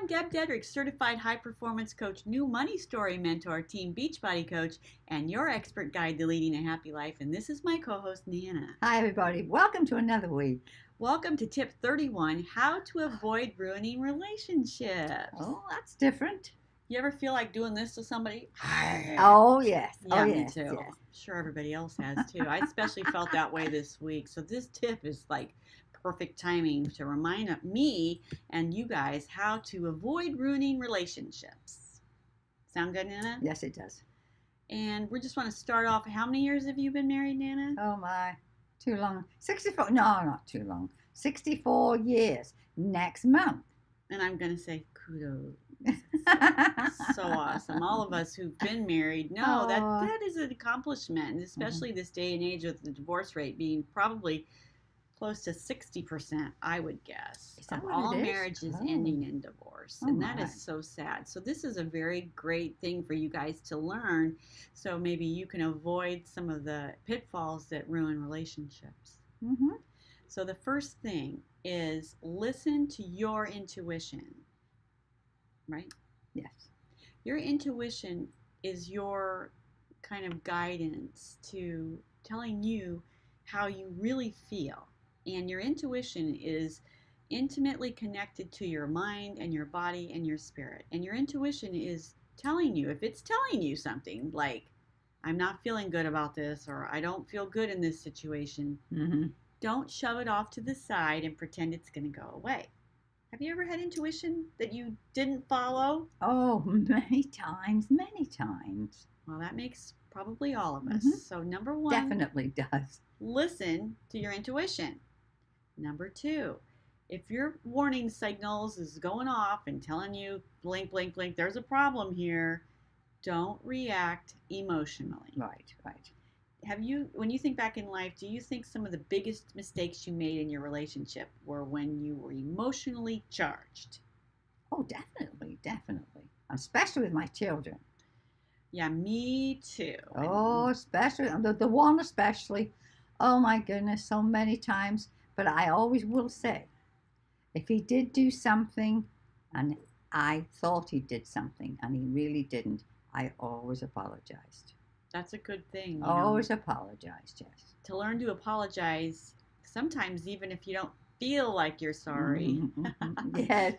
I'm DebDedrick, certified high performance coach, new money story mentor, team Beachbody coach, and your expert guide to leading a happy life. And this is my co-host Nana. Hi everybody, welcome to another week. Welcome to tip 31, how to avoid ruining relationships. Oh, that's different. You ever feel like doing this to somebody? Oh yes. Yeah, oh me yes. too. Yes. I'm sure everybody else has too. I especially felt that way this week. So this tip is like perfect timing to remind me and you guys how to avoid ruining relationships. Sound good, Nana? Yes, it does. And we just want to start off. How many years have you been married, Nana? Oh my, too long. 64. No, not too long. 64 years next month. And I'm going to say kudos. So awesome. All of us who've been married know that is an accomplishment, and especially this day and age with the divorce rate being probably close to 60%, I would guess, of all marriages ending in divorce. And that is so sad. So this is a very great thing for you guys to learn, so maybe you can avoid some of the pitfalls that ruin relationships. Mm-hmm. So the first thing is listen to your intuition, right? Yes. Your intuition is your kind of guidance to telling you how you really feel. And your intuition is intimately connected to your mind and your body and your spirit. And your intuition is telling you, if it's telling you something like, I'm not feeling good about this, or I don't feel good in this situation, don't shove it off to the side and pretend it's going to go away. Have you ever had intuition that you didn't follow? Oh, many times, many times. Well, that makes probably all of us. So number one, definitely does. Listen to your intuition. Number two, if your warning signals is going off and telling you blink, blink, blink, there's a problem here, don't react emotionally. Right. Have you, when you think back in life, do you think some of the biggest mistakes you made in your relationship were when you were emotionally charged? Oh, definitely. Especially with my children. Yeah, me too. Oh, especially, the one especially. Oh my goodness, so many times. But I always will say, if he did do something and I thought he did something and he really didn't, I always apologized. That's a good thing. Always apologized, yes. To learn to apologize, sometimes even if you don't feel like you're sorry.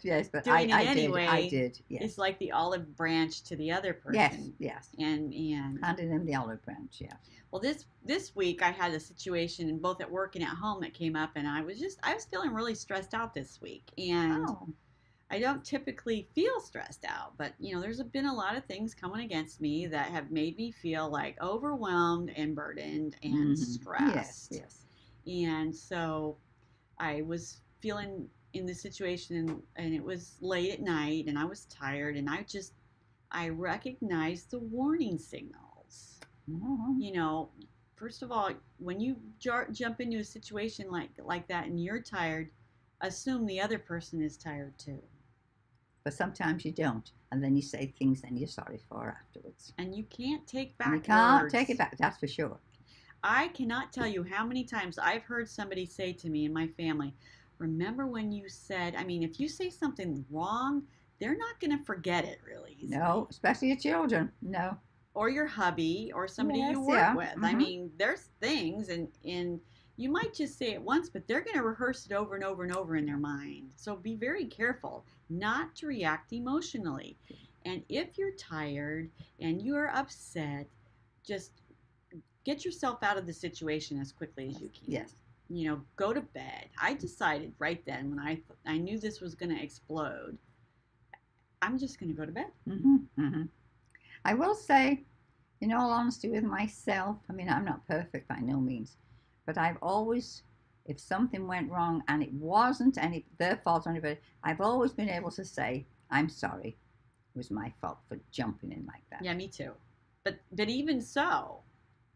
Yes, but doing it anyway, I did, yes. It's like the olive branch to the other person. Yes. And handing him the olive branch, yeah. Well, this week I had a situation both at work and at home that came up, and I was feeling really stressed out this week. And I don't typically feel stressed out, but there's been a lot of things coming against me that have made me feel like overwhelmed and burdened and stressed. Yes. And so I was feeling in this situation, and it was late at night, and I was tired, and I recognized the warning signals. First of all, when you jump into a situation like that and you're tired, assume the other person is tired too. But sometimes you don't, and then you say things that you're sorry for afterwards. And you can't take back words. You can't take it back, that's for sure. I cannot tell you how many times I've heard somebody say to me in my family, remember when you said, if you say something wrong, they're not going to forget it really easily. No, especially your children, no. Or your hubby or somebody you work with. There's things, and you might just say it once, but they're going to rehearse it over and over and over in their mind. So be very careful not to react emotionally. And if you're tired and you're upset, just get yourself out of the situation as quickly as you can. Yes. Go to bed. I decided right then when I knew this was going to explode, I'm just going to go to bed. I will say, in all honesty with myself, I'm not perfect by no means, but I've always, if something went wrong and it wasn't their fault or anybody, I've always been able to say, I'm sorry. It was my fault for jumping in like that. Yeah, me too. But even so,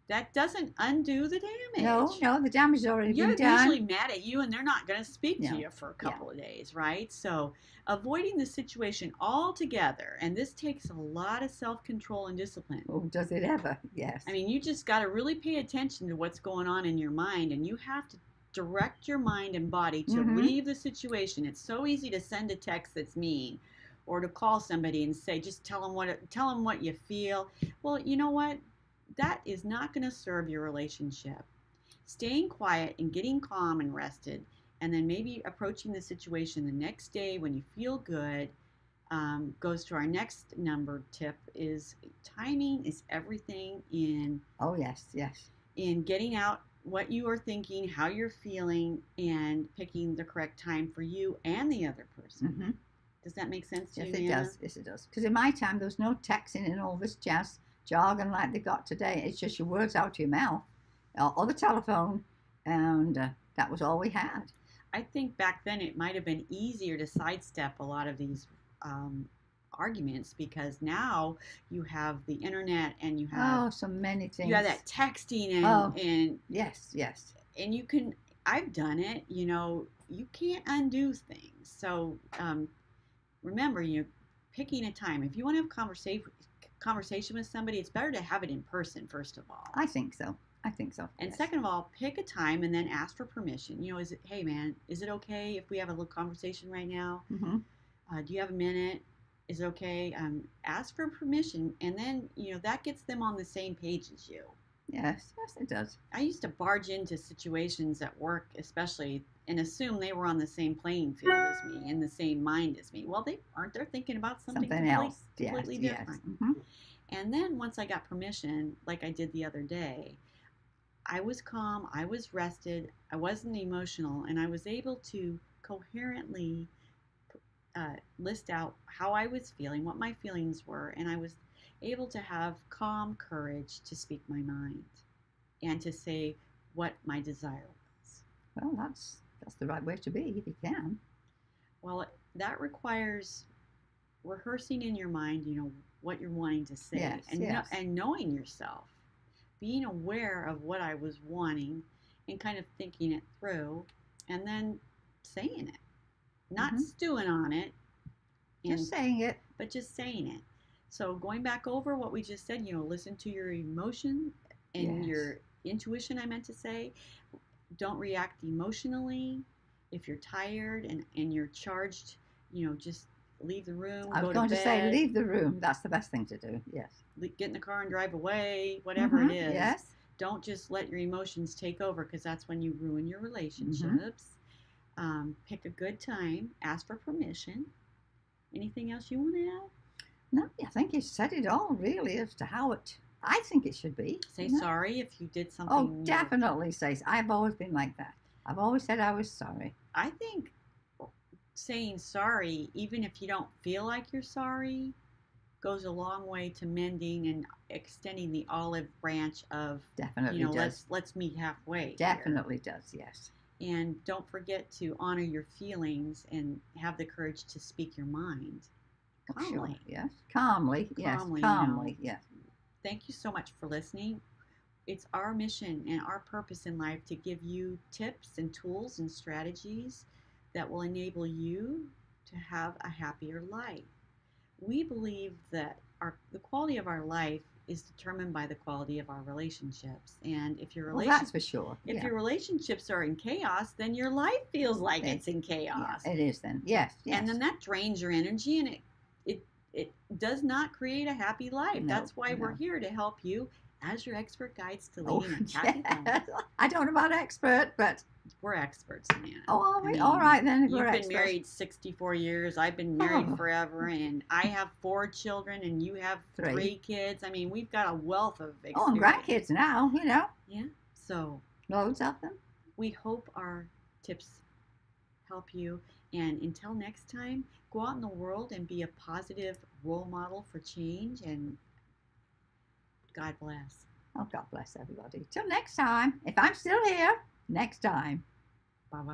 that doesn't undo the damage. No, the damage has already been done. You're usually mad at you, and they're not going to speak to you for a couple of days, right? So avoiding the situation altogether, and this takes a lot of self-control and discipline. Oh, does it ever? Yes. You just got to really pay attention to what's going on in your mind, and you have to direct your mind and body to leave the situation. It's so easy to send a text that's mean, or to call somebody and say, just tell them what you feel. Well, you know what? That is not going to serve your relationship. Staying quiet and getting calm and rested, and then maybe approaching the situation the next day when you feel good, goes to our next number tip is timing is everything Oh, yes, yes. in getting out what you are thinking, how you're feeling, and picking the correct time for you and the other person. Mm-hmm. Does that make sense to Yes, you, it Nana? does. Yes, it does. Because in my time, there was no texting and all this jazz jargon like they got today. It's just your words out of your mouth or the telephone, and that was all we had. I think back then it might have been easier to sidestep a lot of these arguments because now you have the internet and you have so many things. you have that texting and yes, yes, and you can. I've done it. You know, you can't undo things. So remember, picking a time. If you want to have conversation with somebody, it's better to have it in person first of all. I think so. And yes. second of all, pick a time and then ask for permission. Hey man, is it okay if we have a little conversation right now? Mm-hmm. Do you have a minute? Is it okay? Ask for permission, and then that gets them on the same page as you. Yes, it does. I used to barge into situations at work, especially, and assume they were on the same playing field as me, in the same mind as me. Well, they aren't. They're thinking about something else, completely different. Yes. Mm-hmm. And then once I got permission, like I did the other day, I was calm, I was rested, I wasn't emotional, and I was able to coherently list out how I was feeling, what my feelings were, and I was able to have calm courage to speak my mind and to say what my desire was. Well, that's the right way to be if you can. Well, that requires rehearsing in your mind, what you're wanting to say, yes, and knowing yourself, being aware of what I was wanting, and kind of thinking it through, and then saying it, not stewing on it, just saying it, but just saying it. So going back over what we just said, listen to your emotion and your intuition. I meant to say, don't react emotionally. If you're tired and you're charged, just leave the room. I was going to say, leave the room. That's the best thing to do. Yes. Get in the car and drive away, whatever it is. Yes. Don't just let your emotions take over, because that's when you ruin your relationships. Pick a good time. Ask for permission. Anything else you want to add? No, I think you said it all, really, as to how I think it should be. Say sorry if you did something. Oh, definitely say. I've always been like that. I've always said I was sorry. I think saying sorry, even if you don't feel like you're sorry, goes a long way to mending and extending the olive branch of, definitely does. Let's meet halfway. Definitely does, yes. And don't forget to honor your feelings and have the courage to speak your mind calmly. Sure, yes. Calmly, yes. Thank you so much for listening. It's our mission and our purpose in life to give you tips and tools and strategies that will enable you to have a happier life. We believe that the quality of our life is determined by the quality of our relationships. And if your that's for sure. If your relationships are in chaos, then your life feels like it's in chaos. Yeah, it is then. Yes. And then that drains your energy, and it does not create a happy life. That's why we're here to help you as your expert guides to leading a happy life. I don't know about expert, but we're experts, man. Oh, are we? All right then. You've been married 64 years. I've been married forever, and I have 4 children, and you have 3 kids. I mean, we've got a wealth of experience. Oh, and grandkids now, Yeah. So loads of them. We hope our tips help you. And until next time, go out in the world and be a positive role model for change. And God bless. Oh, God bless everybody. Till next time. If I'm still here, next time. Bye-bye.